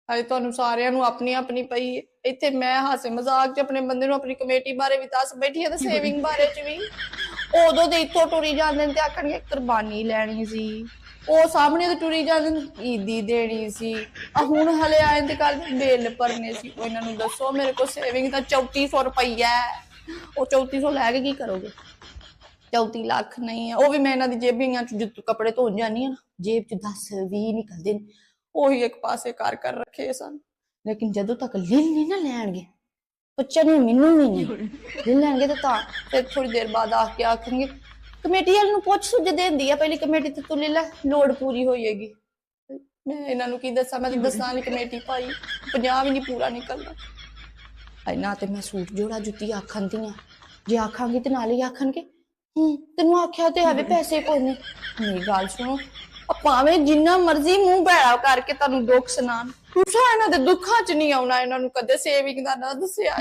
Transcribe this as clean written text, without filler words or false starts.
अजे तुहानू सारिਆਂ ਨੂੰ ਆਪਣੀ ਆਪਣੀ ਪਈ ਹੈ ਇੱਥੇ ਮੈਂ ਹਾਸੇ ਮਜ਼ਾਕ ਚ ਆਪਣੇ ਬੰਦੇ ਨੂੰ ਆਪਣੀ ਕਮੇਟੀ ਬਾਰੇ ਵੀ ਦੱਸ ਬੈਠੀ ਆ ਤੇ ਸੇਵਿੰਗ ਬਾਰੇ ਚ ਵੀ ਉਦੋਂ ਦੇ ਇੱਥੋਂ ਟੁਰੀ ਜਾਂਦੇ ਨੇ ਤੇ ਆਖਣਗੇ ਕੁਰਬਾਨੀ ਲੈਣੀ ਸੀ ਉਹ ਸਾਹਮਣੇ ਤੇ ਟੁਰੀ ਜਾਂਦੇ ਨੇ ਈਦੀ ਦੇਣੀ ਸੀ ਆ ਹੁਣ ਹਲੇ ਆਏ ਤੇ ਕੱਲ ਬਿੱਲ ਭਰਨੇ ਸੀ ਉਹ ਇਹਨਾਂ ਨੂੰ ਦੱਸੋ ਮੇਰੇ ਕੋਲ ਸੇਵਿੰਗ ਤਾਂ 3400 ਰੁਪਈਆ ਉਹ 3400 ਲੈ ਕੇ ਕੀ ਕਰੋਗੇ 34 ਲੱਖ ਨਹੀਂ ਹੈ ਉਹ ਵੀ ਮੈਂ ਇਹਨਾਂ ਦੀ ਜੇਬੀਆਂ ਚ ਜੁੱਤ ਕੱਪੜੇ ਧੋਣ ਜਾਂਦੀ ਆ ਨਾ ਜੇਬ ਚ 10-20 ਨਿਕਲਦੇ ਨੇ ਉਹੀ ਇੱਕ ਪਾਸੇ ਕਰ ਰੱਖੇ ਸਨ लेकिन जदों तक लिल नहीं ना लैणगे बच्चा ने मैनू भी नहीं लिल लैणगे तो फिर थोड़ी देर बाद आके आखेंगे कमेटी वाले नूं पुछ सुझ देंदी है पहली कमेटी ते तू ले लै लोड़ पूरी होएगी मैं इन्हां नूं की दस्सां मैं तो दस्सां वाली कमेटी पाई 50 भी नहीं पूरा निकलदा ना ते मैं सूट जोड़ा जुत्ती आखन दी जे आखांगी ते नाल ही आखणगे तैनूं आख्या ते है पैसे कोई नहीं मेरी गल सुनो भावें जिन्ना मर्जी मूंह भैड़ा करके तुहानूं दुख सुनाण तुसां इन्हां दे दुखां च नहीं आउणा इन्हां नूं कदे सेविंग दा ना दस्सिया